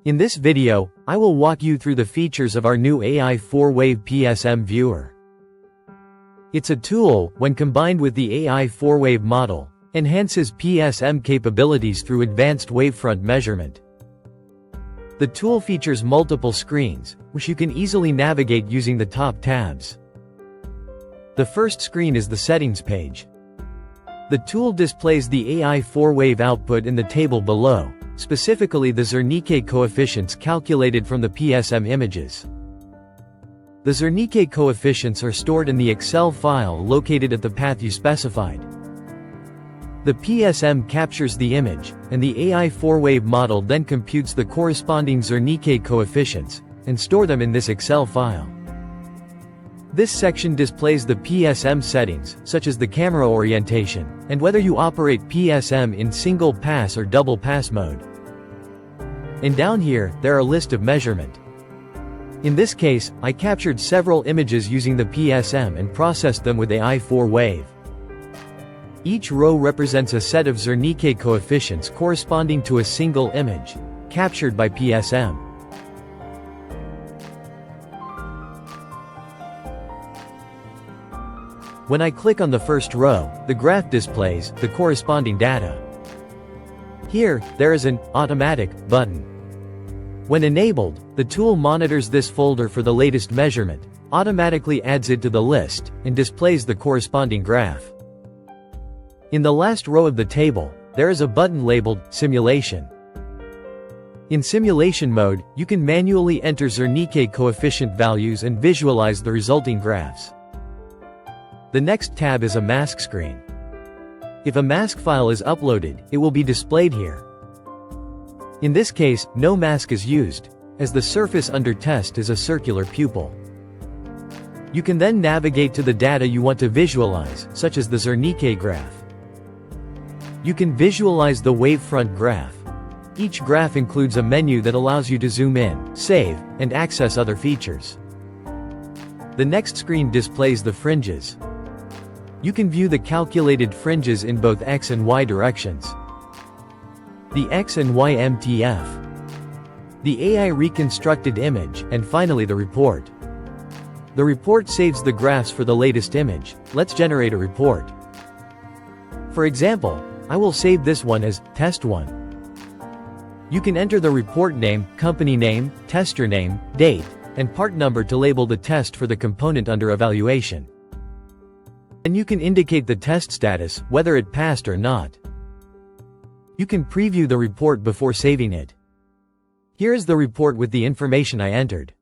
In this video, I will walk you through the features of our new AI4WavePSMViewer. It's a tool, when combined with the AI4Wave model, enhances PSM capabilities through advanced wavefront measurement. The tool features multiple screens, which you can easily navigate using the top tabs. The first screen is the settings page. The tool displays the AI4Wave output in the table below, specifically the Zernike coefficients calculated from the PSM images. The Zernike coefficients are stored in the Excel file located at the path you specified. The PSM captures the image, and the AI4Wave model then computes the corresponding Zernike coefficients, and store them in this Excel file. This section displays the PSM settings, such as the camera orientation, and whether you operate PSM in single pass or double pass mode. And down here, there are a list of measurement. In this case, I captured several images using the PSM and processed them with AI4Wave. Each row represents a set of Zernike coefficients corresponding to a single image, captured by PSM. When I click on the first row, the graph displays the corresponding data. Here, there is an automatic button. When enabled, the tool monitors this folder for the latest measurement, automatically adds it to the list, and displays the corresponding graph. In the last row of the table, there is a button labeled Simulation. In simulation mode, you can manually enter Zernike coefficient values and visualize the resulting graphs. The next tab is a mask screen. If a mask file is uploaded, it will be displayed here. In this case, no mask is used, as the surface under test is a circular pupil. You can then navigate to the data you want to visualize, such as the Zernike graph. You can visualize the wavefront graph. Each graph includes a menu that allows you to zoom in, save, and access other features. The next screen displays the fringes. You can view the calculated fringes in both X and Y directions. The X and Y MTF. The AI reconstructed image, and finally the report. The report saves the graphs for the latest image. Let's generate a report. For example, I will save this one as Test 1. You can enter the report name, company name, tester name, date, and part number to label the test for the component under evaluation. And you can indicate the test status, whether it passed or not. You can preview the report before saving it. Here is the report with the information I entered.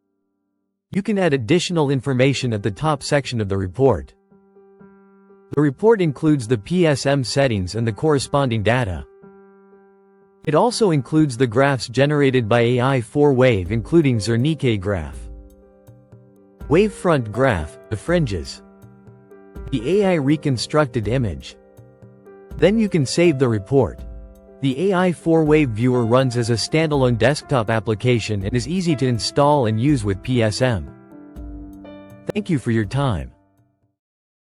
You can add additional information at the top section of the report. The report includes the PSM settings and the corresponding data. It also includes the graphs generated by AI4Wave, including Zernike graph, wavefront graph, the fringes, the AI reconstructed image. Then you can save the report. The AI4WavePSMViewer runs as a standalone desktop application and is easy to install and use with PSM. Thank you for your time.